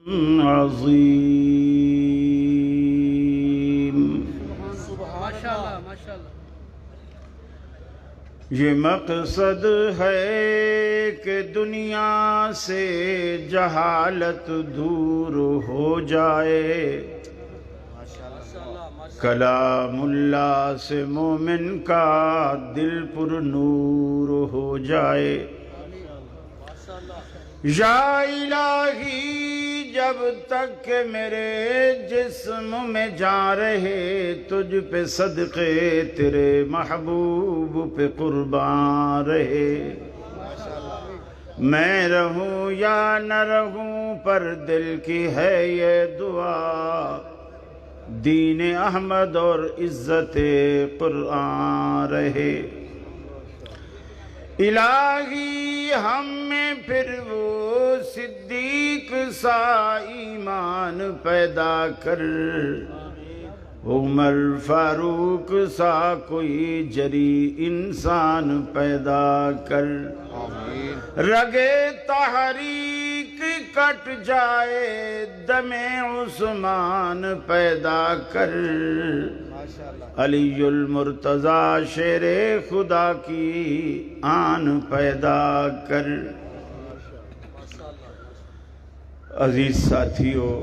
عظیم۔ ماشاءاللہ ماشاءاللہ۔ یہ مقصد ہے کہ دنیا سے جہالت دور ہو جائے، کلام اللہ سے مومن کا دل پر نور ہو جائے۔ یا الہی جب تک کہ میرے جسم میں جان رہے، تجھ پہ صدقے تیرے محبوب پہ قربان رہے۔ میں رہوں یا نہ رہوں پر دل کی ہے یہ دعا، دین احمد اور عزت قرآن رہے۔ الہی ہم میں پھر وہ صدیق سا ایمان پیدا کر، عمر فاروق سا کوئی جری انسان پیدا کر۔ رگے تحریک کٹ جائے، دم عثمان پیدا کر۔ علی المرتضیٰ شیر خدا کی آن پیدا کر۔ عزیز ساتھیوں،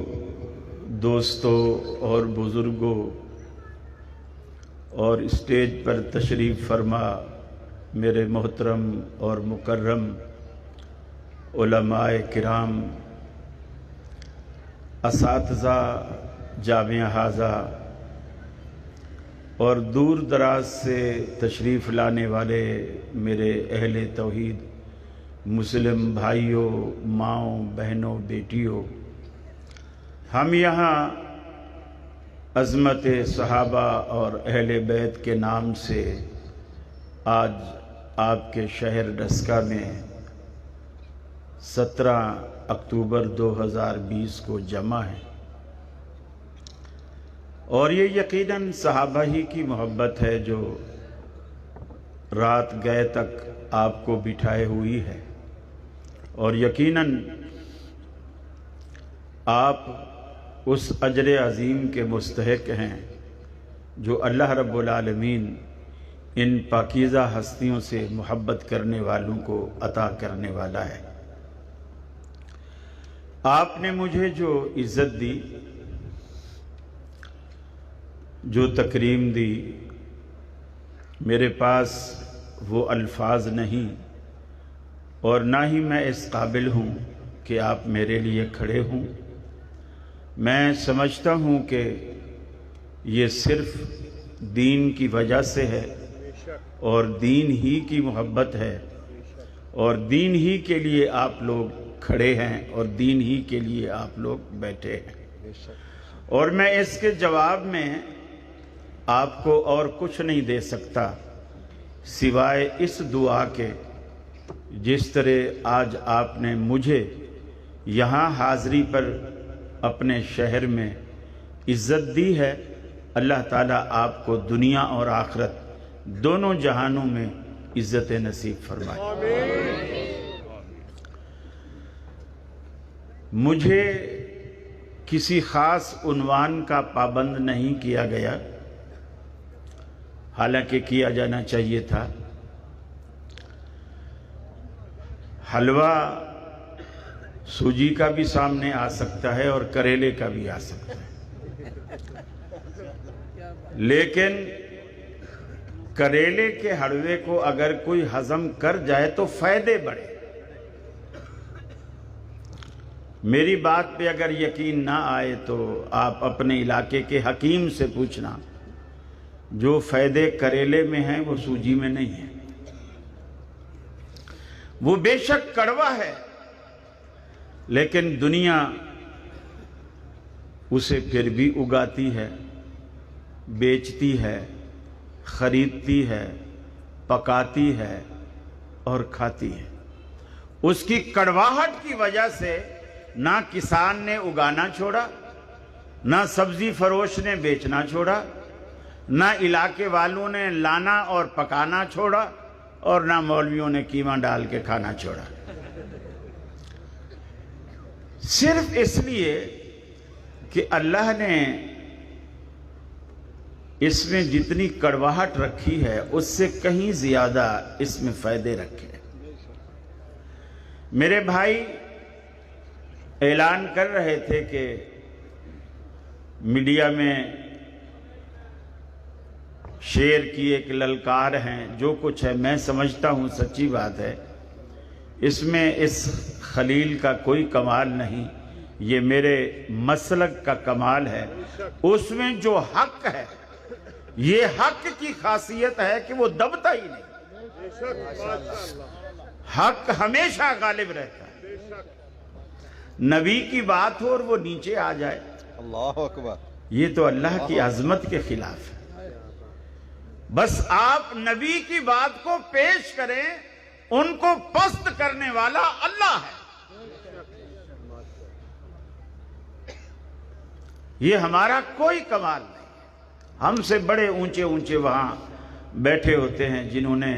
دوستوں اور بزرگوں اور اسٹیج پر تشریف فرما میرے محترم اور مکرم علماء کرام، اساتذہ جامعہ ہاذہ اور دور دراز سے تشریف لانے والے میرے اہل توحید مسلم بھائیوں، ماؤں، بہنوں، بیٹیوں، ہم یہاں عظمت صحابہ اور اہل بیت کے نام سے آج آپ کے شہر ڈسکہ میں 17 اکتوبر 2020 کو جمع ہیں، اور یہ یقیناً صحابہ ہی کی محبت ہے جو رات گئے تک آپ کو بٹھائے ہوئی ہے، اور یقیناً آپ اس اجر عظیم کے مستحق ہیں جو اللہ رب العالمین ان پاکیزہ ہستیوں سے محبت کرنے والوں کو عطا کرنے والا ہے۔ آپ نے مجھے جو عزت دی، جو تکریم دی، میرے پاس وہ الفاظ نہیں، اور نہ ہی میں اس قابل ہوں کہ آپ میرے لیے کھڑے ہوں۔ میں سمجھتا ہوں کہ یہ صرف دین کی وجہ سے ہے، اور دین ہی کی محبت ہے، اور دین ہی کے لیے آپ لوگ کھڑے ہیں، اور دین ہی کے لیے آپ لوگ بیٹھے ہیں، اور میں اس کے جواب میں آپ کو اور کچھ نہیں دے سکتا سوائے اس دعا کے، جس طرح آج آپ نے مجھے یہاں حاضری پر اپنے شہر میں عزت دی ہے۔ اللہ تعالیٰ آپ کو دنیا اور آخرت دونوں جہانوں میں عزت نصیب فرمائے۔ مجھے کسی خاص عنوان کا پابند نہیں کیا گیا، حالانکہ کیا جانا چاہیے تھا۔ حلوہ سوجی کا بھی سامنے آ سکتا ہے اور کریلے کا بھی آ سکتا ہے، لیکن کریلے کے حلوے کو اگر کوئی ہضم کر جائے تو فائدے بڑھے۔ میری بات پہ اگر یقین نہ آئے تو آپ اپنے علاقے کے حکیم سے پوچھنا، جو فائدے کریلے میں ہیں وہ سوجی میں نہیں ہیں۔ وہ بے شک کڑوا ہے، لیکن دنیا اسے پھر بھی اگاتی ہے، بیچتی ہے، خریدتی ہے، پکاتی ہے اور کھاتی ہے۔ اس کی کڑواہٹ کی وجہ سے نہ کسان نے اگانا چھوڑا، نہ سبزی فروش نے بیچنا چھوڑا، نہ علاقے والوں نے لانا اور پکانا چھوڑا، اور نہ مولویوں نے قیمہ ڈال کے کھانا چھوڑا۔ صرف اس لیے کہ اللہ نے اس میں جتنی کڑواہٹ رکھی ہے اس سے کہیں زیادہ اس میں فائدے رکھے ہیں۔ میرے بھائی اعلان کر رہے تھے کہ میڈیا میں شیر کی ایک للکار ہیں، جو کچھ ہے میں سمجھتا ہوں سچی بات ہے، اس میں اس خلیل کا کوئی کمال نہیں، یہ میرے مسلک کا کمال ہے۔ اس میں جو حق ہے، یہ حق کی خاصیت ہے کہ وہ دبتا ہی نہیں، حق ہمیشہ غالب رہتا ہے۔ نبی کی بات ہو اور وہ نیچے آ جائے، اللہ اکبر، یہ تو اللہ کی عظمت کے خلاف ہے۔ بس آپ نبی کی بات کو پیش کریں، ان کو پست کرنے والا اللہ ہے۔ یہ ہمارا کوئی کمال نہیں۔ ہم سے بڑے اونچے اونچے وہاں بیٹھے ہوتے ہیں جنہوں نے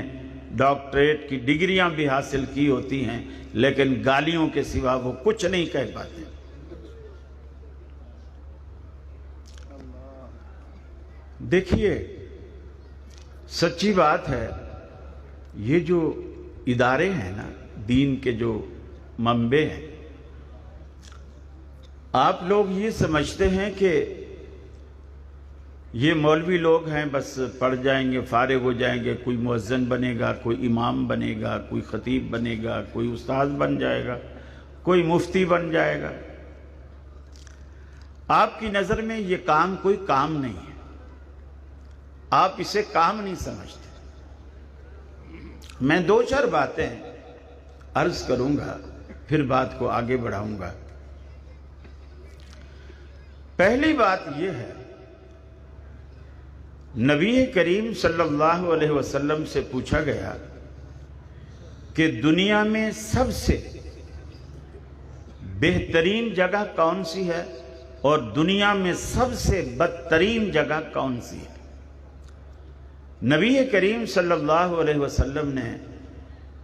ڈاکٹریٹ کی ڈگریاں بھی حاصل کی ہوتی ہیں، لیکن گالیوں کے سوا وہ کچھ نہیں کہہ پاتے۔ دیکھیے سچی بات ہے، یہ جو ادارے ہیں نا دین کے، جو منبع ہیں، آپ لوگ یہ سمجھتے ہیں کہ یہ مولوی لوگ ہیں، بس پڑھ جائیں گے فارغ ہو جائیں گے، کوئی مؤذن بنے گا، کوئی امام بنے گا، کوئی خطیب بنے گا، کوئی استاذ بن جائے گا، کوئی مفتی بن جائے گا۔ آپ کی نظر میں یہ کام کوئی کام نہیں ہے، آپ اسے کام نہیں سمجھتے۔ میں دو چار باتیں عرض کروں گا، پھر بات کو آگے بڑھاؤں گا۔ پہلی بات یہ ہے، نبی کریم صلی اللہ علیہ وسلم سے پوچھا گیا کہ دنیا میں سب سے بہترین جگہ کون سی ہے اور دنیا میں سب سے بدترین جگہ کون سی ہے؟ نبی کریم صلی اللہ علیہ وسلم نے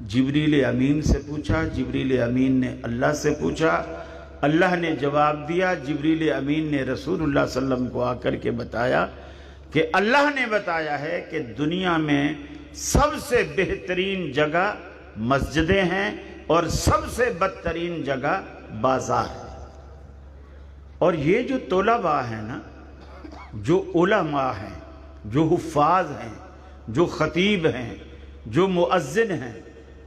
جبریل امین سے پوچھا، جبریل امین نے اللہ سے پوچھا، اللہ نے جواب دیا، جبریل امین نے رسول اللہ صلی اللہ علیہ وسلم کو آ کر کے بتایا کہ اللہ نے بتایا ہے کہ دنیا میں سب سے بہترین جگہ مسجدیں ہیں اور سب سے بدترین جگہ بازار ہے۔ اور یہ جو طلباء ہیں نا، جو علماء ہیں، جو حفاظ ہیں، جو خطیب ہیں، جو مؤذن ہیں،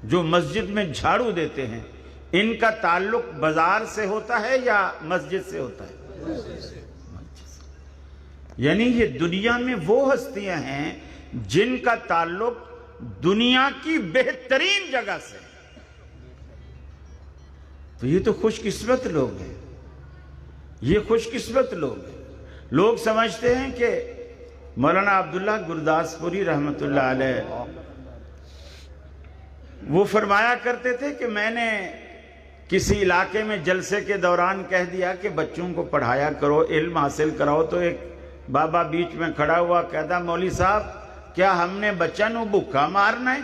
جو مسجد میں جھاڑو دیتے ہیں، ان کا تعلق بازار سے ہوتا ہے یا مسجد سے ہوتا ہے؟ یعنی یہ دنیا میں وہ ہستیاں ہیں جن کا تعلق دنیا کی بہترین جگہ سے، تو یہ تو خوش قسمت لوگ ہیں، یہ خوش قسمت لوگ ہیں۔ لوگ سمجھتے ہیں کہ مولانا عبداللہ گرداسپوری رحمت اللہ علیہ وہ فرمایا کرتے تھے کہ میں نے کسی علاقے میں جلسے کے دوران کہہ دیا کہ بچوں کو پڑھایا کرو، علم حاصل کراؤ، تو ایک بابا بیچ میں کھڑا ہوا کہتا، مولوی صاحب کیا ہم نے بچہ نو بھوکا مارنا ہے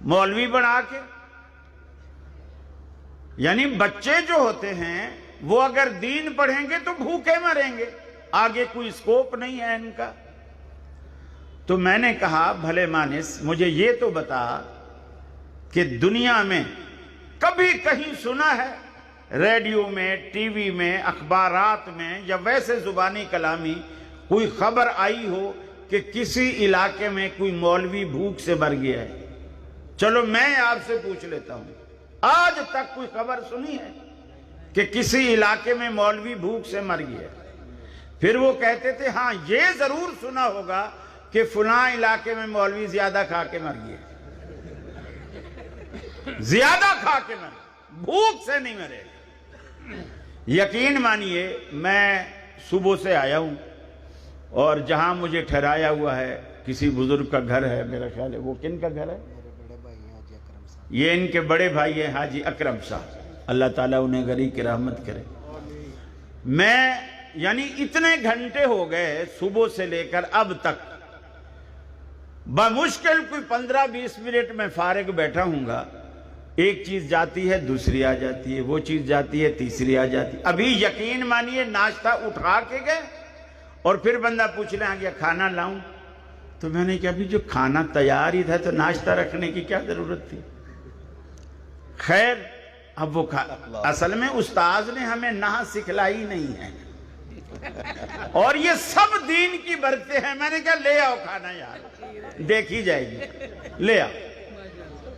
مولوی بنا کے؟ یعنی بچے جو ہوتے ہیں وہ اگر دین پڑھیں گے تو بھوکے مریں گے، آگے کوئی سکوپ نہیں ہے ان کا۔ تو میں نے کہا بھلے مانس مجھے یہ تو بتا کہ دنیا میں کبھی کہیں سنا ہے ریڈیو میں، ٹی وی میں، اخبارات میں یا ویسے زبانی کلامی کوئی خبر آئی ہو کہ کسی علاقے میں کوئی مولوی بھوک سے مر گیا ہے؟ چلو میں آپ سے پوچھ لیتا ہوں، آج تک کوئی خبر سنی ہے کہ کسی علاقے میں مولوی بھوک سے مر گیا ہے؟ پھر وہ کہتے تھے ہاں یہ ضرور سنا ہوگا کہ فلاں علاقے میں مولوی زیادہ کھا کے مر گیا، زیادہ کھا کے مر، بھوک سے نہیں مرے۔ یقین مانیے میں صبح سے آیا ہوں اور جہاں مجھے ٹھہرایا ہوا ہے کسی بزرگ کا گھر ہے، میرا خیال ہے وہ کن کا گھر ہے؟ یہ ان کے بڑے بھائی ہیں حاجی اکرم صاحب، اللہ تعالیٰ انہیں غریق کی رحمت کرے۔ میں یعنی اتنے گھنٹے ہو گئے صبح سے لے کر اب تک، بمشکل کوئی 15-20 منٹ میں فارغ بیٹھا ہوں گا ایک چیز جاتی ہے دوسری آ جاتی ہے، وہ چیز جاتی ہے تیسری آ جاتی ہے۔ ابھی یقین مانیے ناشتہ اٹھا کے گئے اور پھر بندہ پوچھنے آ گیا کھانا لاؤں، تو میں نے کہا ابھی جو کھانا تیار ہی تھا تو ناشتہ رکھنے کی کیا ضرورت تھی؟ خیر اب وہ اصل میں استاذ نے ہمیں نہ سکھلائی نہیں ہے، اور یہ سب دین کی برکتیں ہیں۔ میں نے کہا لے آؤ کھانا یار، دیکھی جائے گی، لے آؤ۔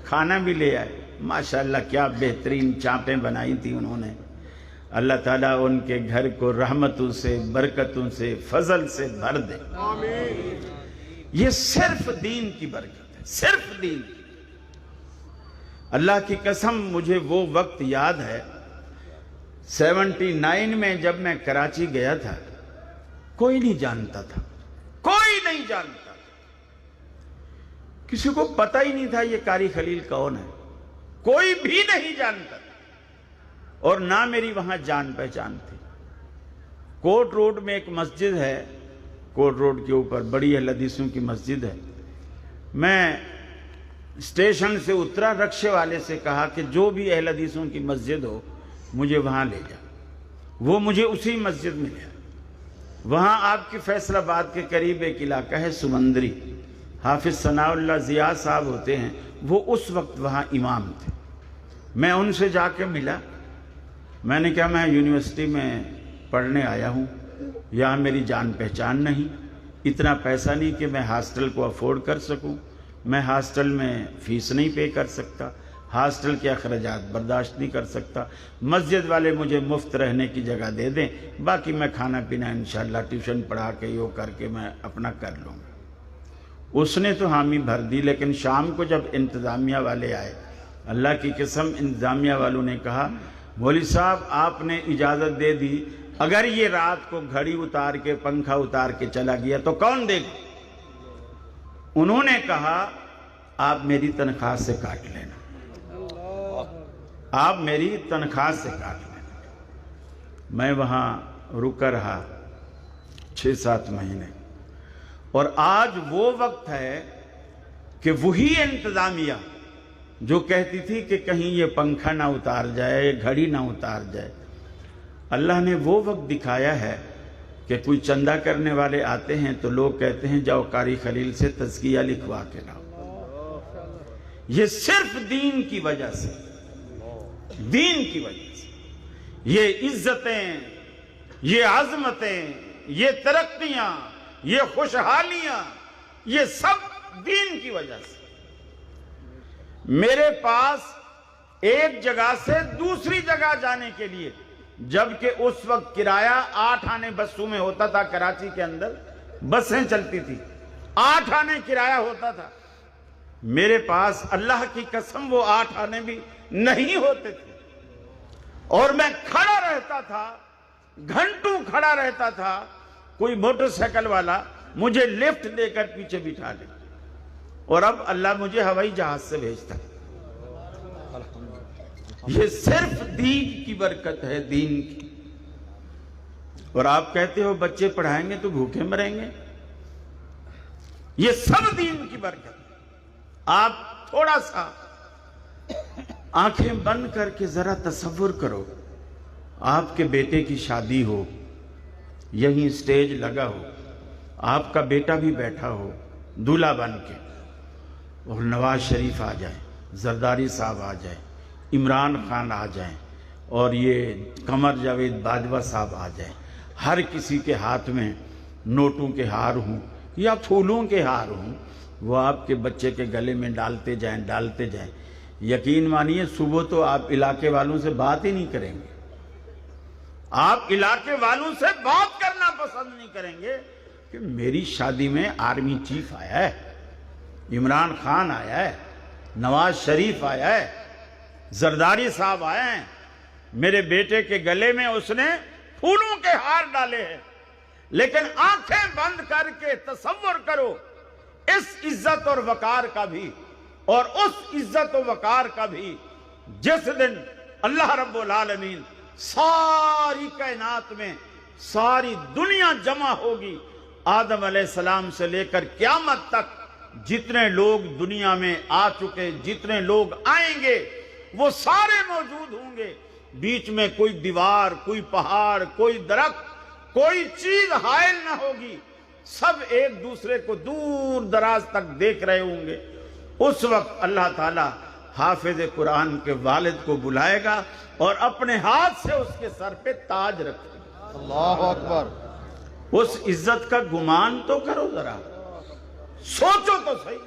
کھانا بھی لے آئے، ماشاءاللہ کیا بہترین چاپیں بنائی تھی انہوں نے۔ اللہ تعالیٰ ان کے گھر کو رحمتوں سے، برکتوں سے، فضل سے بھر دے۔ یہ صرف دین کی برکت ہے، صرف دین کی۔ اللہ کی قسم مجھے وہ وقت یاد ہے 79 میں جب میں کراچی گیا تھا، کوئی نہیں جانتا تھا، کوئی نہیں جانتا تھا، کسی کو پتہ ہی نہیں تھا یہ قاری خلیل کون ہے، کوئی بھی نہیں جانتا تھا، اور نہ میری وہاں جان پہچان تھی۔ کوٹ روڈ میں ایک مسجد ہے، کوٹ روڈ کے اوپر بڑی اہل حدیثوں کی مسجد ہے۔ میں اسٹیشن سے اترا، رکشے والے سے کہا کہ جو بھی اہل حدیثوں کی مسجد ہو مجھے وہاں لے جا۔ وہ مجھے اسی مسجد میں لے آیا۔ وہاں آپ کی فیصل آباد کے قریب ایک علاقہ ہے سمندری، حافظ ثناء اللہ ضیاء صاحب ہوتے ہیں، وہ اس وقت وہاں امام تھے۔ میں ان سے جا کے ملا، میں نے کہا میں یونیورسٹی میں پڑھنے آیا ہوں، یہاں میری جان پہچان نہیں، اتنا پیسہ نہیں کہ میں ہاسٹل کو افورڈ کر سکوں، میں ہاسٹل میں فیس نہیں پے کر سکتا، ہاسٹل کے اخراجات برداشت نہیں کر سکتا، مسجد والے مجھے مفت رہنے کی جگہ دے دیں، باقی میں کھانا پینا انشاءاللہ ٹیوشن پڑھا کے یوں کر کے میں اپنا کر لوں گا۔ اس نے تو حامی بھر دی، لیکن شام کو جب انتظامیہ والے آئے، اللہ کی قسم انتظامیہ والوں نے کہا مولوی صاحب آپ نے اجازت دے دی، اگر یہ رات کو گھڑی اتار کے پنکھا اتار کے چلا گیا تو کون دے گا؟ انہوں نے کہا آپ میری تنخواہ سے کاٹ لینا، آپ میری تنخواہ سے کاٹ لینا۔ میں وہاں رکا رہا 6-7 مہینے، اور آج وہ وقت ہے کہ وہی انتظامیہ جو کہتی تھی کہ کہیں یہ پنکھا نہ اتار جائے، یہ گھڑی نہ اتار جائے، اللہ نے وہ وقت دکھایا ہے کہ کوئی چندہ کرنے والے آتے ہیں تو لوگ کہتے ہیں جاؤ قاری خلیل سے تزکیہ لکھوا کے لاؤ۔ یہ صرف دین کی وجہ سے، دین کی وجہ سے یہ عزتیں، یہ عظمتیں، یہ ترقیاں، یہ خوشحالیاں، یہ سب دین کی وجہ سے۔ میرے پاس ایک جگہ سے دوسری جگہ جانے کے لیے، جبکہ اس وقت کرایہ 8 آنے بسوں میں ہوتا تھا، کراچی کے اندر بسیں چلتی تھی، 8 آنے کرایہ ہوتا تھا، میرے پاس اللہ کی قسم وہ 8 آنے بھی نہیں ہوتے تھے، اور میں کھڑا رہتا تھا، گھنٹوں کھڑا رہتا تھا، کوئی موٹر سائیکل والا مجھے لفٹ دے کر پیچھے بٹھا لے، اور اب اللہ مجھے ہوائی جہاز سے بھیجتا ہے۔ یہ صرف دین کی برکت ہے، دین کی۔ اور آپ کہتے ہو بچے پڑھائیں گے تو بھوکے مریں گے، یہ سب دین کی برکت۔ آپ تھوڑا سا آنکھیں بند کر کے ذرا تصور کرو، آپ کے بیٹے کی شادی ہو، یہیں سٹیج لگا ہو، آپ کا بیٹا بھی بیٹھا ہو دولہا بن کے، اور نواز شریف آ جائے، زرداری صاحب آ جائے، عمران خان آ جائیں، اور یہ قمر جاوید باجوہ صاحب آ جائیں، ہر کسی کے ہاتھ میں نوٹوں کے ہار ہوں یا پھولوں کے ہار ہوں، وہ آپ کے بچے کے گلے میں ڈالتے جائیں ڈالتے جائیں، یقین مانیے صبح تو آپ علاقے والوں سے بات ہی نہیں کریں گے، آپ علاقے والوں سے بات کرنا پسند نہیں کریں گے کہ میری شادی میں آرمی چیف آیا ہے، عمران خان آیا ہے، نواز شریف آیا ہے، زرداری صاحب آئے ہیں، میرے بیٹے کے گلے میں اس نے پھولوں کے ہار ڈالے ہیں۔ لیکن آنکھیں بند کر کے تصور کرو اس عزت اور وقار کا بھی، اور اس عزت و وقار کا بھی جس دن اللہ رب العالمین ساری کائنات میں ساری دنیا جمع ہوگی، آدم علیہ السلام سے لے کر قیامت تک جتنے لوگ دنیا میں آ چکے، جتنے لوگ آئیں گے، وہ سارے موجود ہوں گے، بیچ میں کوئی دیوار، کوئی پہاڑ، کوئی درخت، کوئی چیز حائل نہ ہوگی، سب ایک دوسرے کو دور دراز تک دیکھ رہے ہوں گے۔ اس وقت اللہ تعالیٰ حافظ قرآن کے والد کو بلائے گا اور اپنے ہاتھ سے اس کے سر پہ تاج رکھے گا۔ اللہ اکبر۔ اس عزت کا گمان تو کرو ذرا، سوچو تو صحیح،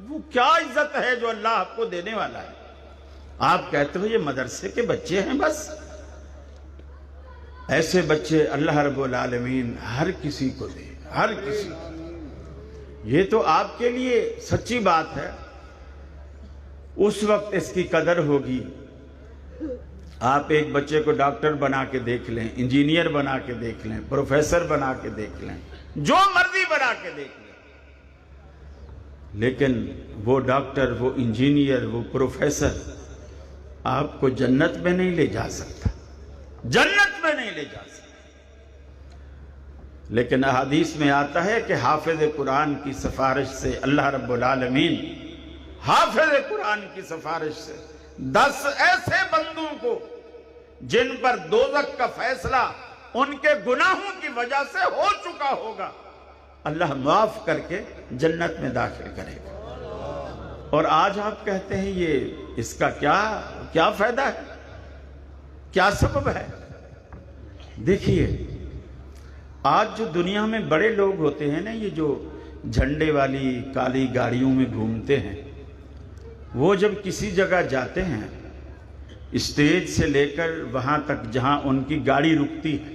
وہ کیا عزت ہے جو اللہ آپ کو دینے والا ہے۔ آپ کہتے ہو یہ مدرسے کے بچے ہیں، بس ایسے بچے اللہ رب العالمین ہر کسی کو دے، ہر کسی کو۔ یہ تو آپ کے لیے سچی بات ہے، اس وقت اس کی قدر ہوگی۔ آپ ایک بچے کو ڈاکٹر بنا کے دیکھ لیں، انجینئر بنا کے دیکھ لیں، پروفیسر بنا کے دیکھ لیں، جو مرضی بنا کے دیکھ لیں، لیکن وہ ڈاکٹر، وہ انجینئر، وہ پروفیسر آپ کو جنت میں نہیں لے جا سکتا، جنت میں نہیں لے جا سکتا۔ لیکن احادیث میں آتا ہے کہ حافظ قرآن کی سفارش سے اللہ رب العالمین حافظ قرآن کی سفارش سے 10 ایسے بندوں کو جن پر دوزخ کا فیصلہ ان کے گناہوں کی وجہ سے ہو چکا ہوگا، اللہ معاف کر کے جنت میں داخل کرے گا۔ اور آج آپ کہتے ہیں یہ اس کا کیا فائدہ ہے، کیا سبب ہے؟ دیکھیے آج جو دنیا میں بڑے لوگ ہوتے ہیں نا، یہ جو جھنڈے والی کالی گاڑیوں میں گھومتے ہیں، وہ جب کسی جگہ جاتے ہیں، اسٹیج سے لے کر وہاں تک جہاں ان کی گاڑی رکتی ہے،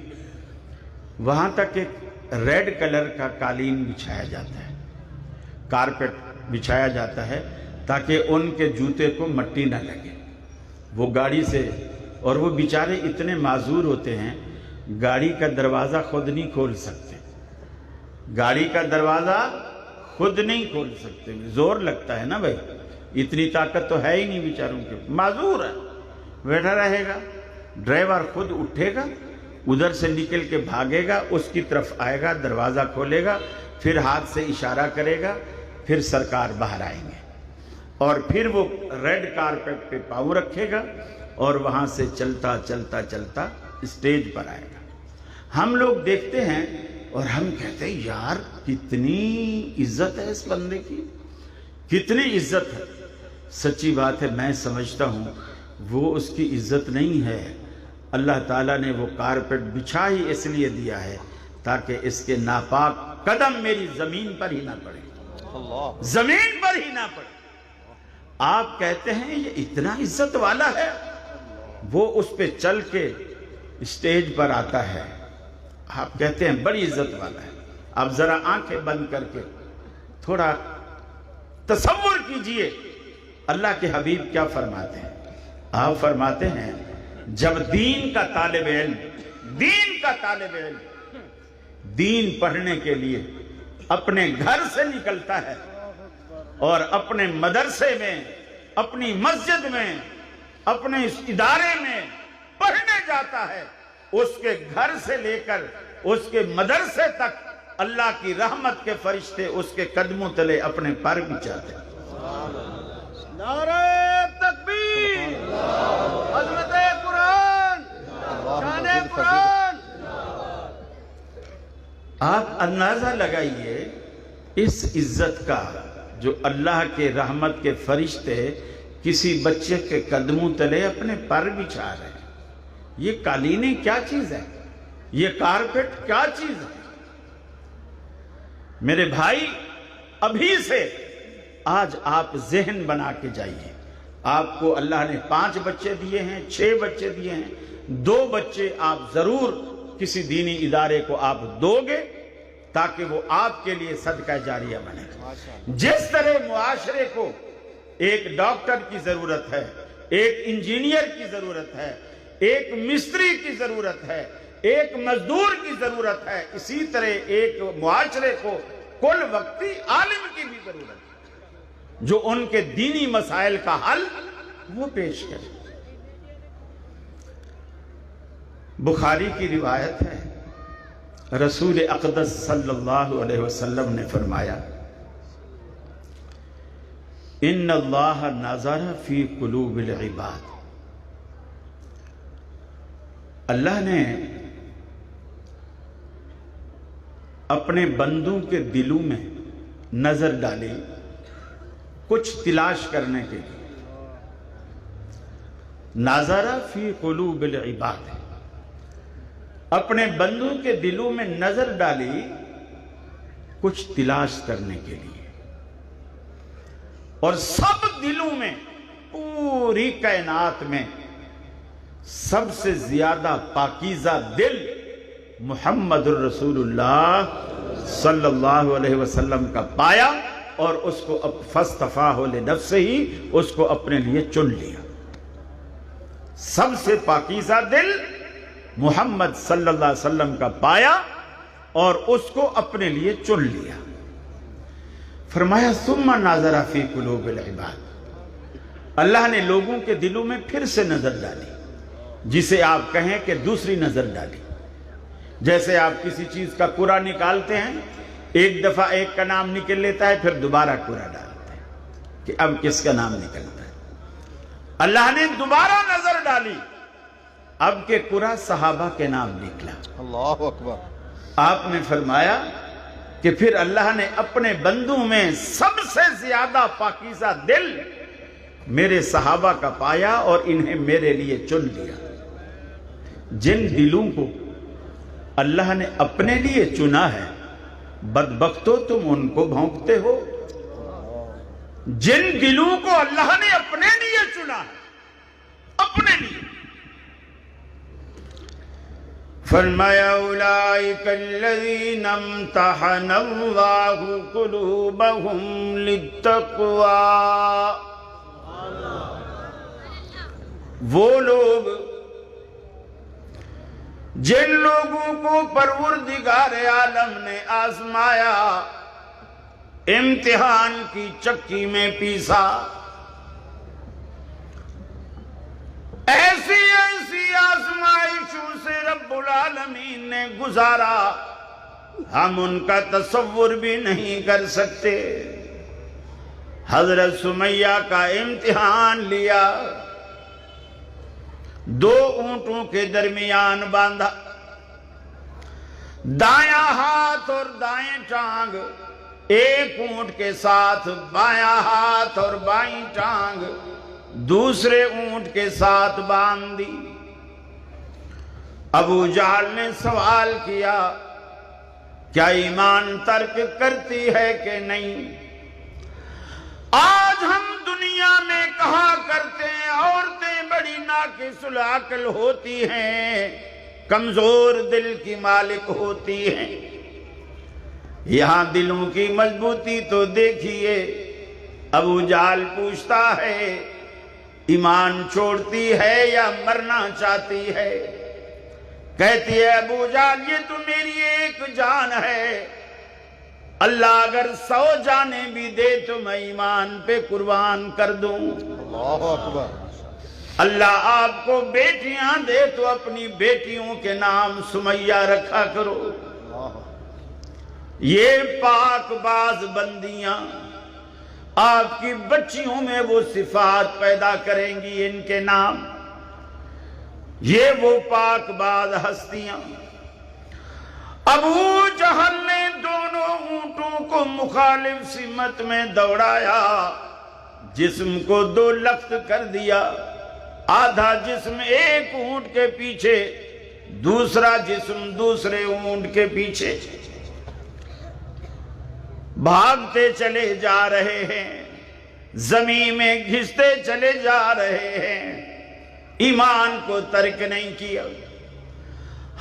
وہاں تک ایک ریڈ کلر کا قالین بچھایا جاتا ہے، کارپیٹ بچھایا جاتا ہے تاکہ ان کے جوتے کو مٹی نہ لگے۔ وہ گاڑی سے، اور وہ بیچارے اتنے معذور ہوتے ہیں، گاڑی کا دروازہ خود نہیں کھول سکتے، گاڑی کا دروازہ خود نہیں کھول سکتے، زور لگتا ہے نا بھائی، اتنی طاقت تو ہے ہی نہیں بیچاروں کے، معذور ہے، بیٹھا رہے گا، ڈرائیور خود اٹھے گا، ادھر سے نکل کے بھاگے گا، اس کی طرف آئے گا، دروازہ کھولے گا، پھر ہاتھ سے اشارہ کرے گا، پھر سرکار باہر آئیں گے، اور پھر وہ ریڈ کارپیٹ پہ پاؤں رکھے گا اور وہاں سے چلتا چلتا چلتا اسٹیج پر آئے گا۔ ہم لوگ دیکھتے ہیں اور ہم کہتے ہیں یار کتنی عزت ہے اس بندے کی، کتنی عزت ہے۔ سچی بات ہے، میں سمجھتا ہوں وہ اس کی عزت نہیں ہے، اللہ تعالیٰ نے وہ کارپیٹ بچھا ہی اس لیے دیا ہے تاکہ اس کے ناپاک قدم میری زمین پر ہی نہ پڑے، زمین پر ہی نہ پڑے۔ آپ کہتے ہیں یہ اتنا عزت والا ہے، وہ اس پہ چل کے اسٹیج پر آتا ہے، آپ کہتے ہیں بڑی عزت والا ہے۔ آپ ذرا آنکھیں بند کر کے تھوڑا تصور کیجئے اللہ کے حبیب کیا فرماتے ہیں۔ آپ فرماتے ہیں جب دین کا طالب علم دین پڑھنے کے لیے اپنے گھر سے نکلتا ہے اور اپنے مدرسے میں، اپنی مسجد میں، اپنے اس ادارے میں پڑھنے جاتا ہے، اس کے گھر سے لے کر اس کے مدرسے تک اللہ کی رحمت کے فرشتے اس کے قدموں تلے اپنے پر بچھاتے ہیں۔ نعرہ تکبیر، عظمت قرآن، شان قرآن۔ آپ اندازہ لگائیے اس عزت کا جو اللہ کے رحمت کے فرشتے کسی بچے کے قدموں تلے اپنے پر بچھا رہے ہیں۔ یہ قالینیں کیا چیز ہے، یہ کارپیٹ کیا چیز ہے۔ میرے بھائی ابھی سے آج آپ ذہن بنا کے جائیے، آپ کو اللہ نے 5 بچے دیے ہیں، 6 بچے دیے ہیں، 2 بچے آپ ضرور کسی دینی ادارے کو آپ دو گے تاکہ وہ آپ کے لیے صدقہ جاریہ بنے۔ جس طرح معاشرے کو ایک ڈاکٹر کی ضرورت ہے، ایک انجینئر کی ضرورت ہے، ایک مستری کی ضرورت ہے، ایک مزدور کی ضرورت ہے، اسی طرح ایک معاشرے کو کل وقتی عالم کی بھی ضرورت ہے جو ان کے دینی مسائل کا حل وہ پیش کرے۔ بخاری کی روایت ہے، رسول اقدس صلی اللہ علیہ وسلم نے فرمایا ان اللہ نظر فی قلوب العباد اللہ نے اپنے بندوں کے دلوں میں نظر ڈالی کچھ تلاش کرنے کے لیے. نظر فی قلوب العباد، اپنے بندوں کے دلوں میں نظر ڈالی کچھ تلاش کرنے کے لیے. اور سب دلوں میں، پوری کائنات میں سب سے زیادہ پاکیزہ دل محمد الرسول اللہ صلی اللہ علیہ وسلم کا پایا اور اس کو فاصطفاہ لنفسہ ہی، اس کو اپنے لیے چن لیا. سب سے پاکیزہ دل محمد صلی اللہ علیہ وسلم کا پایا اور اس کو اپنے لیے چن لیا. فرمایا ثم نظر فی قلوب العباد، اللہ نے لوگوں کے دلوں میں پھر سے نظر ڈالی، جسے آپ کہیں کہ دوسری نظر ڈالی. جیسے آپ کسی چیز کا کوڑا نکالتے ہیں، ایک دفعہ ایک کا نام نکل لیتا ہے، پھر دوبارہ کوڑا ڈالتے ہیں کہ اب کس کا نام نکلتا ہے. اللہ نے دوبارہ نظر ڈالی، اب کے کوڑا صحابہ کے نام نکلا. اللہ اکبر. آپ نے فرمایا کہ پھر اللہ نے اپنے بندوں میں سب سے زیادہ پاکیزہ دل میرے صحابہ کا پایا اور انہیں میرے لیے چن لیا. جن دلوں کو اللہ نے اپنے لیے چنا ہے، بدبختو تم ان کو بھونکتے ہو. جن دلوں کو اللہ نے اپنے لیے چنا ہے، اپنے لیے. فرمایا اولئک الذین امتحن اللہ قلوبہم للتقوی، وہ لوگ جن لوگوں کو پروردگار عالم نے آزمایا، امتحان کی چکی میں پیسا، ایسی ایسی آزمائشوں سے رب العالمین نے گزارا، ہم ان کا تصور بھی نہیں کر سکتے. حضرت سمیہ کا امتحان لیا، 2 اونٹوں کے درمیان باندھا، دایاں ہاتھ اور دائیں ٹانگ ایک اونٹ کے ساتھ، بایاں ہاتھ اور بائیں ٹانگ دوسرے اونٹ کے ساتھ باندھ دی. ابو جہل نے سوال کیا، کیا ایمان ترک کرتی ہے کہ نہیں؟ آج ہم دنیا میں کہا کرتے ہیں عورتیں بڑی ناقص العقل ہوتی ہیں، کمزور دل کی مالک ہوتی ہیں. یہاں دلوں کی مضبوطی تو دیکھیے. ابو جہل پوچھتا ہے ایمان چھوڑتی ہے یا مرنا چاہتی ہے؟ کہتی ہے ابو جہل یہ تو میری ایک جان ہے، اللہ اگر 100 جانیں بھی دے تو میں ایمان پہ قربان کر دوں. اللہ اکبر. اللہ آپ کو بیٹیاں دے تو اپنی بیٹیوں کے نام سمیہ رکھا کرو. یہ پاک باز بندیاں آپ کی بچیوں میں وہ صفات پیدا کریں گی، ان کے نام. یہ وہ پاک باز ہستیاں. ابو جہل نے دونوں اونٹوں کو مخالف سمت میں دوڑایا، جسم کو 2 لخت کر دیا. آدھا جسم ایک اونٹ کے پیچھے، دوسرا جسم دوسرے اونٹ کے پیچھے. بھاگتے چلے جا رہے ہیں، زمین میں گھستے چلے جا رہے ہیں، ایمان کو ترک نہیں کیا.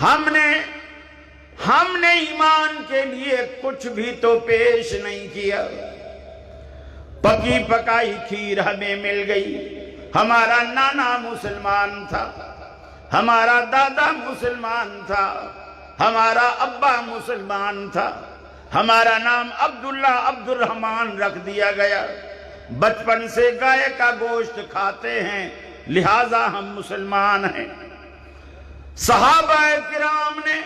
ہم نے ایمان کے لیے کچھ بھی تو پیش نہیں کیا. پکی پکائی کھیر ہمیں مل گئی. ہمارا نانا مسلمان تھا، ہمارا دادا مسلمان تھا، ہمارا ابا مسلمان تھا، ہمارا نام عبداللہ عبد الرحمن رکھ دیا گیا. بچپن سے گائے کا گوشت کھاتے ہیں، لہذا ہم مسلمان ہیں. صحابہ کرام نے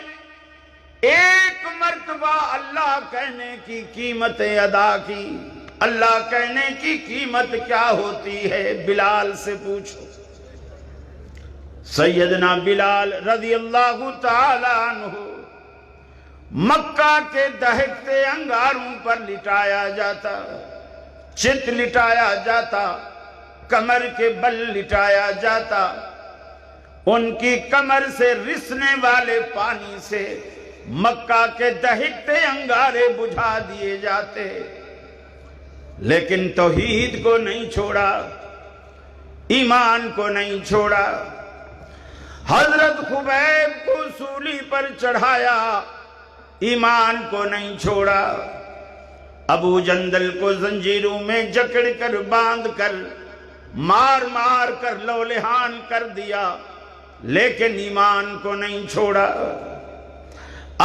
ایک مرتبہ اللہ کہنے کی قیمتیں ادا کی. اللہ کہنے کی قیمت کیا ہوتی ہے؟ بلال سے پوچھو. سیدنا بلال رضی اللہ تعالی عنہ مکہ کے دہکتے انگاروں پر لٹایا جاتا، چت لٹایا جاتا، کمر کے بل لٹایا جاتا، ان کی کمر سے رسنے والے پانی سے مکہ کے دہکتے انگارے بجھا دیے جاتے، لیکن توحید کو نہیں چھوڑا، ایمان کو نہیں چھوڑا۔ حضرت خبیب کو سولی پر چڑھایا، ایمان کو نہیں چھوڑا۔ ابو جندل کو زنجیروں میں جکڑ کر باندھ کر مار مار کر لولہان کر دیا، لیکن ایمان کو نہیں چھوڑا۔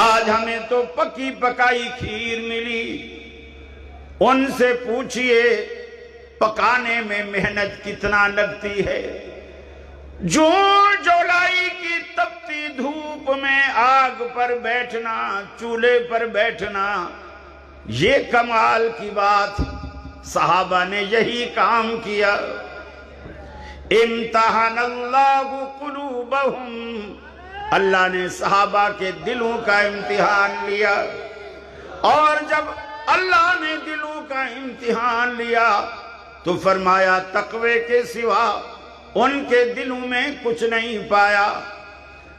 آج ہمیں تو پکی پکائی کھیر ملی، ان سے پوچھئے پکانے میں محنت کتنا لگتی ہے۔ جولائی کی تپتی دھوپ میں آگ پر بیٹھنا، چولہے پر بیٹھنا، یہ کمال کی بات۔ صحابہ نے یہی کام کیا۔ امتحان اللہ قلوبہم، اللہ نے صحابہ کے دلوں کا امتحان لیا، اور جب اللہ نے دلوں کا امتحان لیا تو فرمایا تقوی کے سوا ان کے دلوں میں کچھ نہیں پایا۔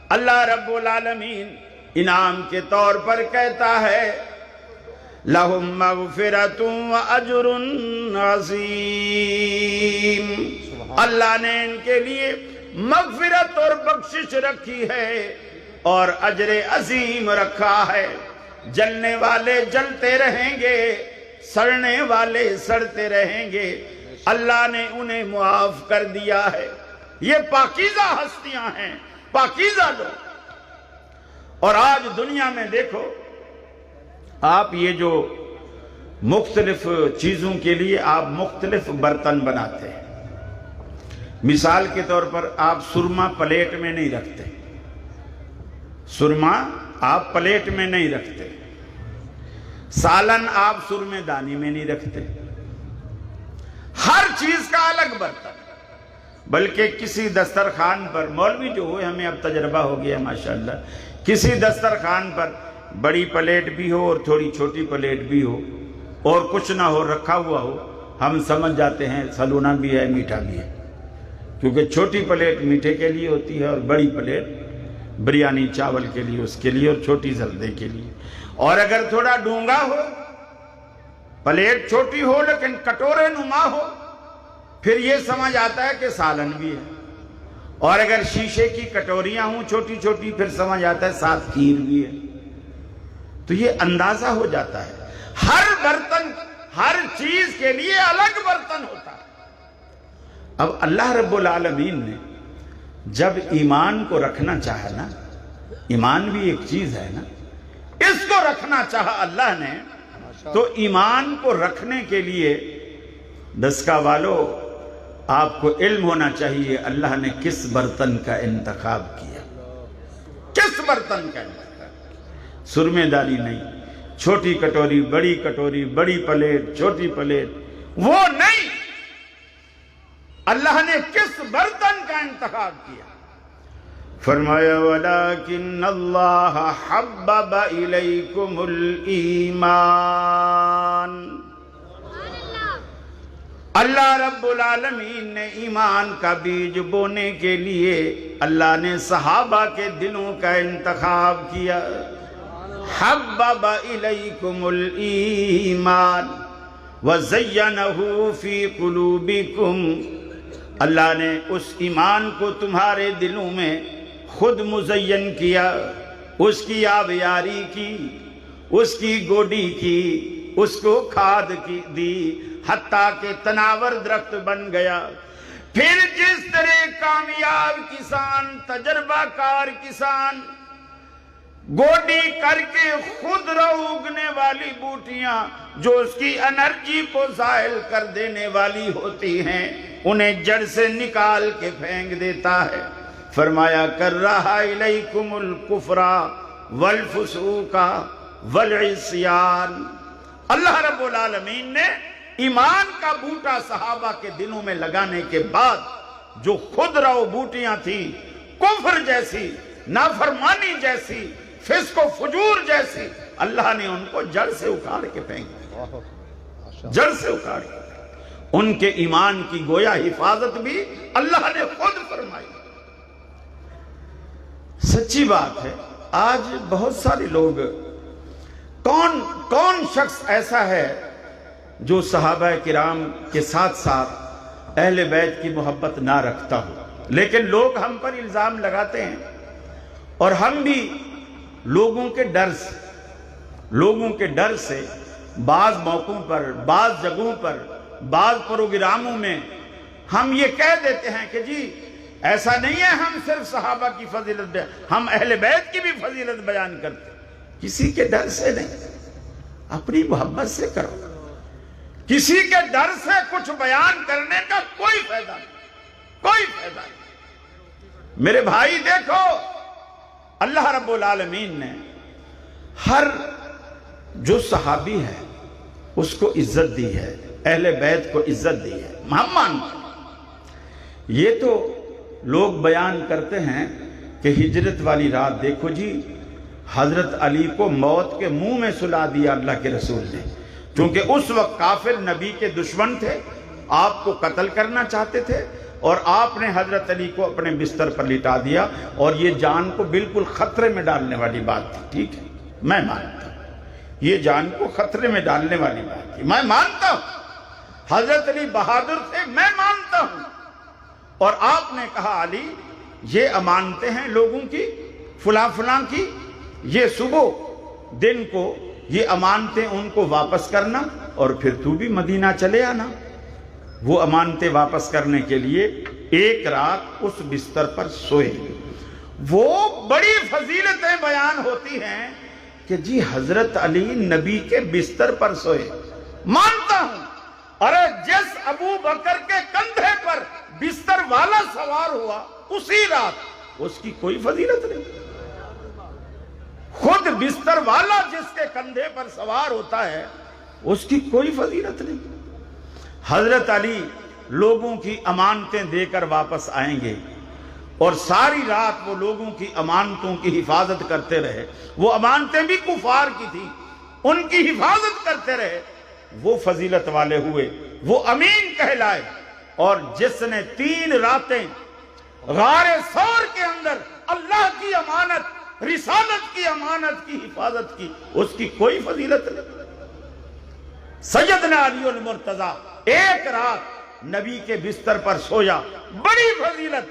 اللہ رب العالمین انعام کے طور پر کہتا ہے لَهُمْ مَغْفِرَةٌ وَأَجْرٌ عَظِيمٌ، اللہ نے ان کے لیے مغفرت اور بخشش رکھی ہے اور اجر عظیم رکھا ہے۔ جلنے والے جلتے رہیں گے، سڑنے والے سڑتے رہیں گے، اللہ نے انہیں معاف کر دیا ہے۔ یہ پاکیزہ ہستیاں ہیں، پاکیزہ لوگ۔ اور آج دنیا میں دیکھو، آپ یہ جو مختلف چیزوں کے لیے آپ مختلف برتن بناتے ہیں، مثال کے طور پر آپ سرما پلیٹ میں نہیں رکھتے، سرما آپ پلیٹ میں نہیں رکھتے، سالن آپ سرمے دانی میں نہیں رکھتے، ہر چیز کا الگ برتن۔ بلکہ کسی دسترخوان پر، مولوی جو ہوئے ہمیں اب تجربہ ہو گیا ماشاءاللہ، کسی دسترخوان پر بڑی پلیٹ بھی ہو اور تھوڑی چھوٹی پلیٹ بھی ہو اور کچھ نہ ہو، رکھا ہوا ہو، ہم سمجھ جاتے ہیں سلونا بھی ہے، میٹھا بھی ہے، کیونکہ چھوٹی پلیٹ میٹھے کے لیے ہوتی ہے اور بڑی پلیٹ بریانی چاول کے لیے، اس کے لیے، اور چھوٹی زردے کے لیے۔ اور اگر تھوڑا ڈونگا ہو، پلیٹ چھوٹی ہو لیکن کٹورے نما ہو، پھر یہ سمجھ آتا ہے کہ سالن بھی ہے۔ اور اگر شیشے کی کٹوریاں ہوں چھوٹی چھوٹی، پھر سمجھ آتا ہے ساتھ کھیر بھی ہے۔ تو یہ اندازہ ہو جاتا ہے، ہر برتن، ہر چیز کے لیے الگ برتن ہوتا ہے۔ اب اللہ رب العالمین نے جب ایمان کو رکھنا چاہا نا، ایمان بھی ایک چیز ہے نا، اس کو رکھنا چاہا اللہ نے، تو ایمان کو رکھنے کے لیے دسکا والو آپ کو علم ہونا چاہیے اللہ نے کس برتن کا انتخاب کیا، کس برتن کا انتخاب۔ سرمے دانی نہیں، چھوٹی کٹوری، بڑی پلیٹ، چھوٹی پلیٹ، وہ نہیں، اللہ نے کس برتن کا انتخاب کیا۔ فرمایا وَلَكِنَّ اللَّهَ حَبَّبَ إِلَيْكُمُ الْإِيمَانَ، اللہ رب العالمین نے ایمان کا بیج بونے کے لیے اللہ نے صحابہ کے دلوں کا انتخاب کیا۔ حَبَّبَ إِلَيْكُمُ الْإِيمَانَ وَزَيَّنَهُ فِي قُلُوبِكُمْ، اللہ نے اس ایمان کو تمہارے دلوں میں خود مزین کیا، اس کی آبیاری کی، اس کی گوڈی کی، اس کو کھاد کی دی، حتیٰ کہ تناور درخت بن گیا۔ پھر جس طرح کامیاب کسان، تجربہ کار کسان گوڈی کر کے خود اگنے والی بوٹیاں جو اس کی انرجی کو زائل کر دینے والی ہوتی ہیں، انہیں جڑ سے نکال کے پھینک دیتا ہے۔ فرمایا کرہا الیکم الکفر والفسوق والعصیان، اللہ رب العالمین نے ایمان کا بوٹا صحابہ کے دلوں میں لگانے کے بعد جو خود رو بوٹیاں تھیں کفر جیسی، نافرمانی جیسی، فسق و فجور جیسی، اللہ نے ان کو جڑ سے اکھاڑ کے پھینک دیا، جڑ سے اکھاڑ کے۔ ان کے ایمان کی گویا حفاظت بھی اللہ نے خود فرمائی۔ سچی بات ہے، آج بہت سارے لوگ، کون شخص ایسا ہے جو صحابہ کرام کے ساتھ ساتھ اہل بیت کی محبت نہ رکھتا ہو؟ لیکن لوگ ہم پر الزام لگاتے ہیں، اور ہم بھی لوگوں کے ڈر سے بعض موقعوں پر، بعض جگہوں پر، بعض پروگراموں میں ہم یہ کہہ دیتے ہیں کہ جی ایسا نہیں ہے ہم صرف صحابہ کی فضیلت بیان، ہم اہل بیت کی بھی فضیلت بیان کرتے ہیں۔ کسی کے ڈر سے نہیں، اپنی محبت سے کرو۔ کسی کے ڈر سے کچھ بیان کرنے کا کوئی فائدہ نہیں، کوئی فائدہ نہیں۔ میرے بھائی دیکھو، اللہ رب العالمین نے ہر جو صحابی ہے اس کو عزت دی ہے، اہل بیت کو عزت دی ہے، ہم مانتے ہیں۔ یہ تو لوگ بیان کرتے ہیں کہ ہجرت والی رات دیکھو جی، حضرت علی کو موت کے منہ میں سلا دیا اللہ کے رسول نے، چونکہ اس وقت کافر نبی کے دشمن تھے، آپ کو قتل کرنا چاہتے تھے، اور آپ نے حضرت علی کو اپنے بستر پر لٹا دیا، اور یہ جان کو بالکل خطرے میں ڈالنے والی بات تھی۔ ٹھیک ہے، میں مانتا ہوں یہ جان کو خطرے میں ڈالنے والی بات تھی، میں مانتا ہوں حضرت علی بہادر تھے، میں مانتا ہوں۔ اور آپ نے کہا علی یہ امانتیں ہیں لوگوں کی، فلاں فلاں کی، یہ صبح دن کو یہ امانتیں ان کو واپس کرنا، اور پھر تو بھی مدینہ چلے آنا۔ وہ امانتیں واپس کرنے کے لیے ایک رات اس بستر پر سوئے۔ وہ بڑی فضیلتیں بیان ہوتی ہیں کہ جی حضرت علی نبی کے بستر پر سوئے، مانتا ہوں۔ ارے جس ابو بکر کے کندھے پر بستر والا سوار ہوا اسی رات، اس کی کوئی فضیلت نہیں۔ خود بستر والا جس کے کندھے پر سوار ہوتا ہے اس کی کوئی فضیلت نہیں۔ حضرت علی لوگوں کی امانتیں دے کر واپس آئیں گے، اور ساری رات وہ لوگوں کی امانتوں کی حفاظت کرتے رہے۔ وہ امانتیں بھی کفار کی تھی، ان کی حفاظت کرتے رہے، وہ فضیلت والے ہوئے، وہ امین کہلائے۔ اور جس نے 3 راتیں غار ثور کے اندر اللہ کی امانت، رسالت کی امانت کی حفاظت کی، اس کی کوئی فضیلت نہیں۔ سیدنا علی المرتضیٰ ایک رات نبی کے بستر پر سویا، بڑی فضیلت۔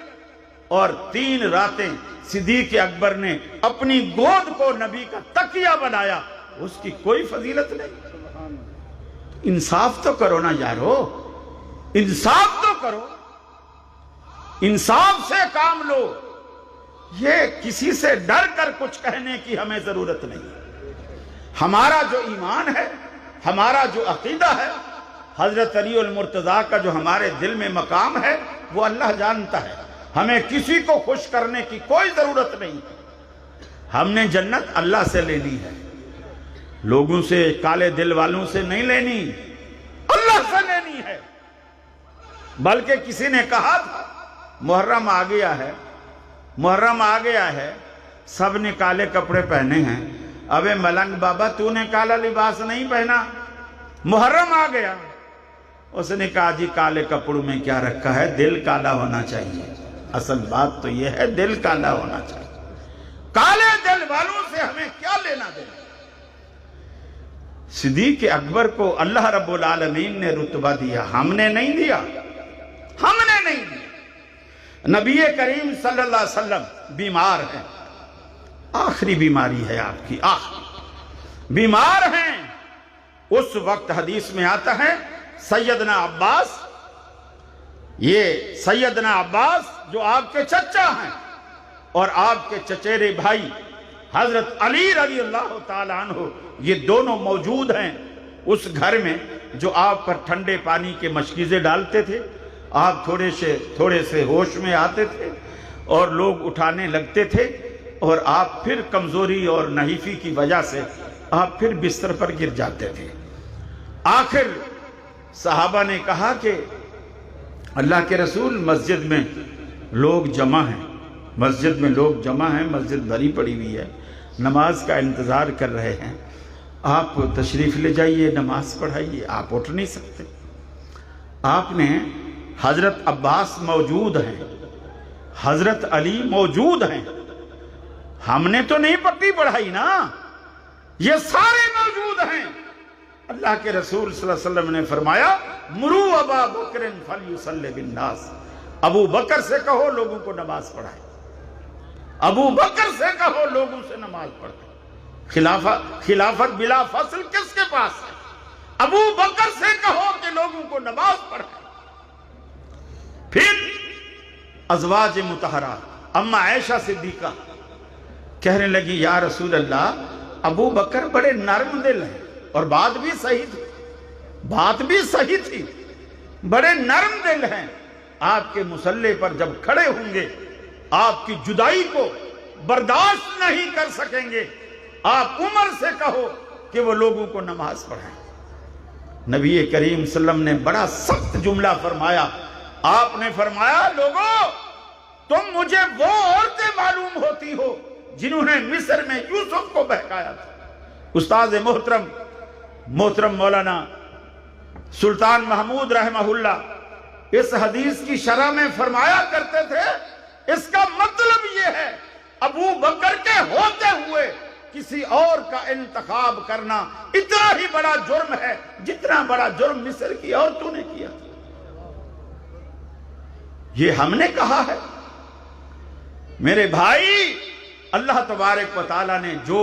اور 3 راتیں صدیق اکبر نے اپنی گود کو نبی کا تکیہ بنایا، اس کی کوئی فضیلت نہیں۔ انصاف تو کرو نا یارو، انصاف تو کرو، انصاف سے کام لو۔ یہ کسی سے ڈر کر کچھ کہنے کی ہمیں ضرورت نہیں۔ ہمارا جو ایمان ہے، ہمارا جو عقیدہ ہے، حضرت علی المرتضیٰ کا جو ہمارے دل میں مقام ہے، وہ اللہ جانتا ہے۔ ہمیں کسی کو خوش کرنے کی کوئی ضرورت نہیں۔ ہم نے جنت اللہ سے لینی ہے، لوگوں سے، کالے دل والوں سے نہیں لینی، اللہ سے لینی ہے۔ بلکہ کسی نے کہا تھا محرم آ گیا ہے، محرم آ گیا ہے، سب نے کالے کپڑے پہنے ہیں، ابے ملنگ بابا تو نے کالا لباس نہیں پہنا، محرم آ گیا۔ اس نے کہا جی کالے کپڑوں میں کیا رکھا ہے، دل کالا ہونا چاہیے۔ اصل بات تو یہ ہے دل کالا ہونا چاہیے، کالے دل والوں سے ہمیں کیا لینا دینا۔ صدیق اکبر کو اللہ رب العالمین نے رتبہ دیا، ہم نے نہیں دیا، ہم نے نہیں دیا۔ نبی کریم صلی اللہ علیہ وسلم بیمار ہیں، آخری بیماری ہے آپ کی، آخری بیمار ہیں۔ اس وقت حدیث میں آتا ہے سیدنا عباس، یہ سیدنا عباس جو آپ کے چچا ہیں، اور آپ کے چچیرے بھائی حضرت علی رضی اللہ تعالیٰ عنہ، یہ دونوں موجود ہیں اس گھر میں جو آپ پر ٹھنڈے پانی کے مشکیزیں ڈالتے تھے۔ آپ تھوڑے سے ہوش میں آتے تھے اور لوگ اٹھانے لگتے تھے، اور آپ پھر کمزوری اور نحیفی کی وجہ سے آپ پھر بستر پر گر جاتے تھے۔ آخر صحابہ نے کہا کہ اللہ کے رسول مسجد میں لوگ جمع ہیں، مسجد میں لوگ جمع ہیں، مسجد بھری پڑی ہوئی ہے، نماز کا انتظار کر رہے ہیں، آپ تشریف لے جائیے، نماز پڑھائیے۔ آپ اٹھ نہیں سکتے۔ آپ نے حضرت عباس موجود ہیں، حضرت علی موجود ہیں، ہم نے تو نہیں پٹی پڑھائی نا، یہ سارے موجود ہیں۔ اللہ کے رسول صلی اللہ علیہ وسلم نے فرمایا مرو ابا بکر فلیصلی بالناس، ابو بکر سے کہو لوگوں کو نماز پڑھائے، ابو بکر سے کہو لوگوں سے نماز پڑھائے۔ خلافت بلا فصل کس کے پاس ہے؟ ابو بکر سے کہو کہ لوگوں کو نماز پڑھائے۔ پھر ازواج مطہرات، اما عائشہ صدیقہ کہنے لگی یا رسول اللہ ابو بکر بڑے نرم دل ہیں، اور بات بھی صحیح تھی، بڑے نرم دل ہیں، آپ کے مصلی پر جب کھڑے ہوں گے آپ کی جدائی کو برداشت نہیں کر سکیں گے، آپ عمر سے کہو کہ وہ لوگوں کو نماز پڑھائیں۔ نبی کریم صلی اللہ علیہ وسلم نے بڑا سخت جملہ فرمایا، آپ نے فرمایا لوگوں تم مجھے وہ عورتیں معلوم ہوتی ہو جنہوں نے مصر میں یوسف کو بہکایا تھا۔ استاد محترم مولانا سلطان محمود رحمہ اللہ اس حدیث کی شرح میں فرمایا کرتے تھے اس کا مطلب یہ ہے ابو بکر کے ہوتے ہوئے کسی اور کا انتخاب کرنا اتنا ہی بڑا جرم ہے جتنا بڑا جرم مصر کی عورتوں نے کیا۔ یہ ہم نے کہا ہے میرے بھائی، اللہ تبارک و تعالیٰ نے جو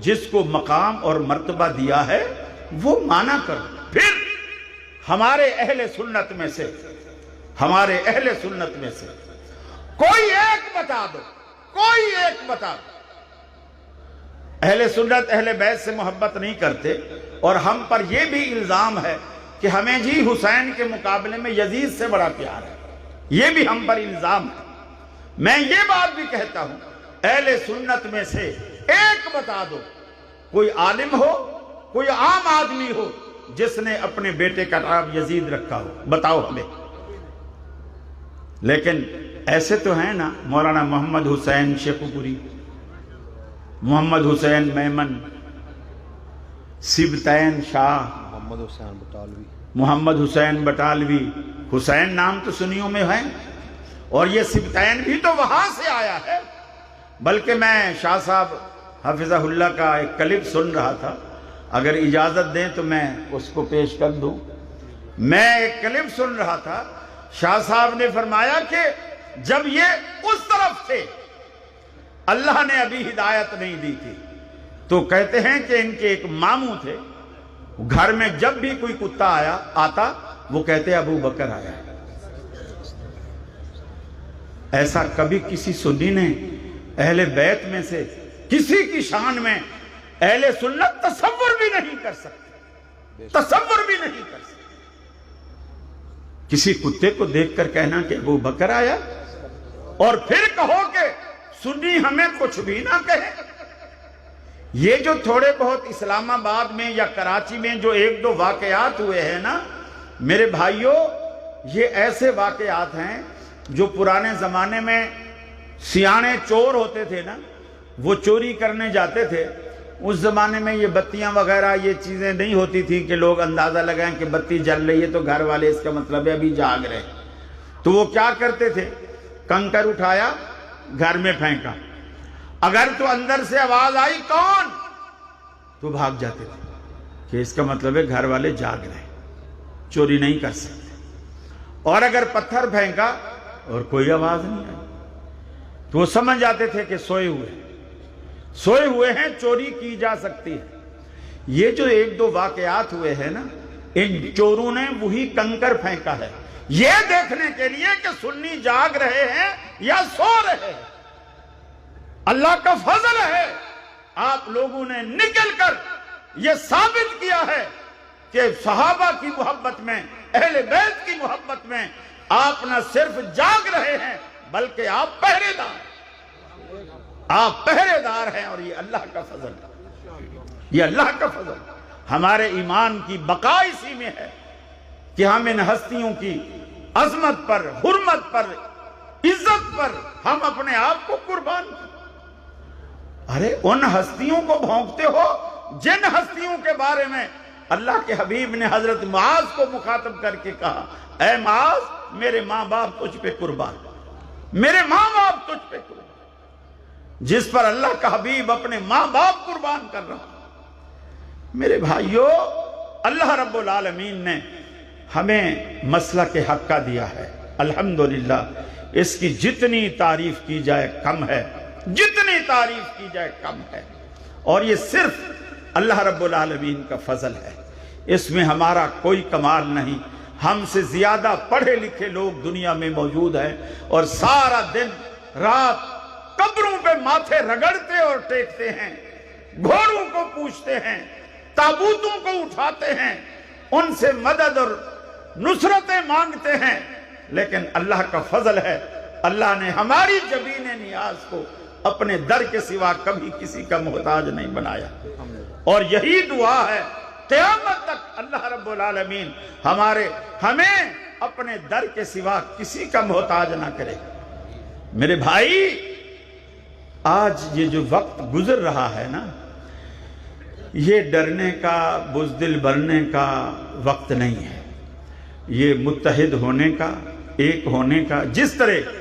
جس کو مقام اور مرتبہ دیا ہے وہ مانا کرو۔ پھر ہمارے اہل سنت میں سے کوئی ایک بتا دو، اہل سنت اہل بیت سے محبت نہیں کرتے، اور ہم پر یہ بھی الزام ہے کہ ہمیں جی حسین کے مقابلے میں یزید سے بڑا پیار ہے، یہ بھی ہم پر الزام ہے۔ میں یہ بات بھی کہتا ہوں اہل سنت میں سے ایک بتا دو، کوئی عالم ہو، کوئی عام آدمی ہو جس نے اپنے بیٹے کا نام یزید رکھا ہو، بتاؤ ہمیں۔ لیکن ایسے تو ہیں نا، مولانا محمد حسین شیخو پوری، محمد حسین میمن، سبتین شاہ، محمد حسین بٹالوی، حسین نام تو سنیوں میں ہے، اور یہ سبتین بھی تو وہاں سے آیا ہے۔ بلکہ میں شاہ صاحب حفظہ اللہ کا ایک کلپ سن رہا تھا، اگر اجازت دیں تو میں اس کو پیش کر دوں۔ میں ایک کلپ سن رہا تھا، شاہ صاحب نے فرمایا کہ جب یہ اس طرف تھے اللہ نے ابھی ہدایت نہیں دی تھی، تو کہتے ہیں کہ ان کے ایک ماموں تھے، گھر میں جب بھی کوئی کتا آتا وہ کہتے ابو بکر آیا ہے۔ ایسا کبھی کسی سنی نے اہل بیت میں سے کسی کی شان میں اہل سنت تصور بھی نہیں کر سکتے، تصور بھی نہیں کر سکتے۔ کسی کتے کو دیکھ کر کہنا کہ ابو بکر آیا، اور پھر کہو کہ سنی ہمیں کچھ بھی نہ کہے۔ یہ جو تھوڑے بہت اسلام آباد میں یا کراچی میں جو ایک دو واقعات ہوئے ہیں نا میرے بھائیوں، یہ ایسے واقعات ہیں جو پرانے زمانے میں سیانے چور ہوتے تھے نا، وہ چوری کرنے جاتے تھے۔ اس زمانے میں یہ بتیاں وغیرہ یہ چیزیں نہیں ہوتی تھیں کہ لوگ اندازہ لگائیں کہ بتی جل رہی ہے تو گھر والے اس کا مطلب ہے ابھی جاگ رہے۔ تو وہ کیا کرتے تھے، کنکر اٹھایا گھر میں پھینکا، اگر تو اندر سے آواز آئی کون، تو بھاگ جاتے تھے کہ اس کا مطلب ہے گھر والے جاگ رہے، چوری نہیں کر سکتے۔ اور اگر پتھر پھینکا اور کوئی آواز نہیں آئی تو وہ سمجھ جاتے تھے کہ سوئے ہوئے ہیں، چوری کی جا سکتی ہے۔ یہ جو ایک دو واقعات ہوئے ہیں نا، ان چوروں نے وہی کنکر پھینکا ہے یہ دیکھنے کے لیے کہ سنی جاگ رہے ہیں یا سو رہے ہیں۔ اللہ کا فضل ہے آپ لوگوں نے نکل کر یہ ثابت کیا ہے کہ صحابہ کی محبت میں، اہل بیت کی محبت میں آپ نہ صرف جاگ رہے ہیں بلکہ آپ پہرے دار ہیں، اور یہ اللہ کا فضل ہے، یہ اللہ کا فضل۔ ہمارے ایمان کی بقا اسی میں ہے کہ ہم ان ہستیوں کی عظمت پر، حرمت پر عزت پر ہم اپنے آپ کو قربان کریں؟ ارے ان ہستیوں کو بھونکتے ہو جن ہستیوں کے بارے میں اللہ کے حبیب نے حضرت معاذ کو مخاطب کر کے کہا، اے معاذ میرے ماں باپ تجھ پہ قربان، میرے ماں باپ تجھ پہ قربان، جس پر اللہ کا حبیب اپنے ماں باپ قربان کر رہا۔ میرے بھائیو، اللہ رب العالمین نے ہمیں مسلک حق کا دیا ہے، الحمدللہ، اس کی جتنی تعریف کی جائے کم ہے، جتنی تعریف کی جائے کم ہے، اور یہ صرف اللہ رب العالمین کا فضل ہے، اس میں ہمارا کوئی کمال نہیں۔ ہم سے زیادہ پڑھے لکھے لوگ دنیا میں موجود ہیں اور سارا دن رات قبروں پہ ماتھے رگڑتے اور ٹیکتے ہیں، گھوڑوں کو پوچھتے ہیں، تابوتوں کو اٹھاتے ہیں، ان سے مدد اور نصرتیں مانگتے ہیں، لیکن اللہ کا فضل ہے، اللہ نے ہماری جبین نیاز کو اپنے در کے سوا کبھی کسی کا محتاج نہیں بنایا، اور یہی دعا ہے قیامت تک اللہ رب العالمین ہمیں اپنے در کے سوا کسی کا محتاج نہ کرے۔ میرے بھائی، آج یہ جو وقت گزر رہا ہے نا، یہ ڈرنے کا، بزدل بننے کا وقت نہیں ہے، یہ متحد ہونے کا، ایک ہونے کا۔ جس طرح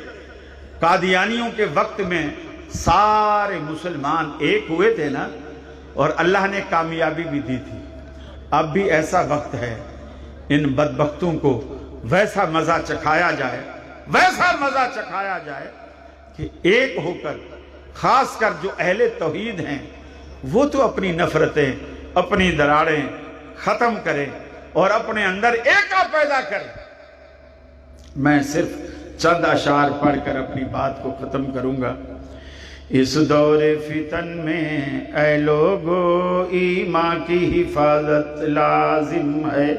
قادیانیوں کے وقت میں سارے مسلمان ایک ہوئے تھے نا، اور اللہ نے کامیابی بھی دی تھی، اب بھی ایسا وقت ہے، ان بدبختوں کو ویسا مزہ چکھایا جائے، ویسا مزہ چکھایا جائے کہ ایک ہو کر، خاص کر جو اہل توحید ہیں، وہ تو اپنی نفرتیں، اپنی دراڑیں ختم کریں اور اپنے اندر ایکا پیدا کریں۔ میں صرف چند اشعار پڑھ کر اپنی بات کو ختم کروں گا۔ اس دور فتن میں اے لوگو ایمان کی حفاظت لازم ہے،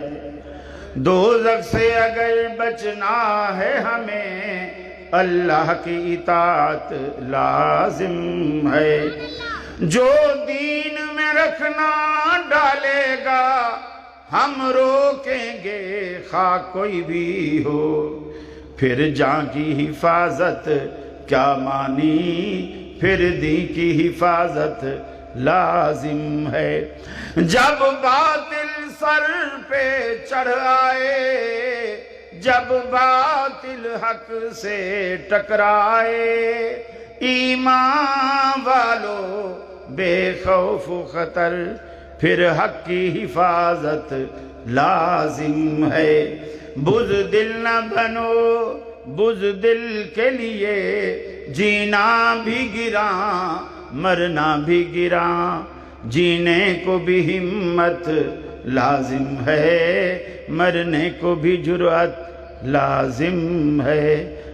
دوزخ سے اگر بچنا ہے ہمیں اللہ کی اطاعت لازم ہے، جو دین میں رکھنا ڈالے گا ہم روکیں گے خواہ کوئی بھی ہو، پھر جان کی حفاظت کیا مانی، پھر دین کی حفاظت لازم ہے، جب باطل سر پہ چڑھ آئے، جب باطل حق سے ٹکرائے، ایمان والو بے خوف و خطر، پھر حق کی حفاظت لازم ہے، بزدل نہ بنو، بزدل کے لیے جینا بھی گراں، مرنا بھی گراں، جینے کو بھی ہمت لازم ہے، مرنے کو بھی جرأت لازم ہے۔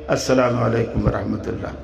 السلام علیکم ورحمۃ اللہ۔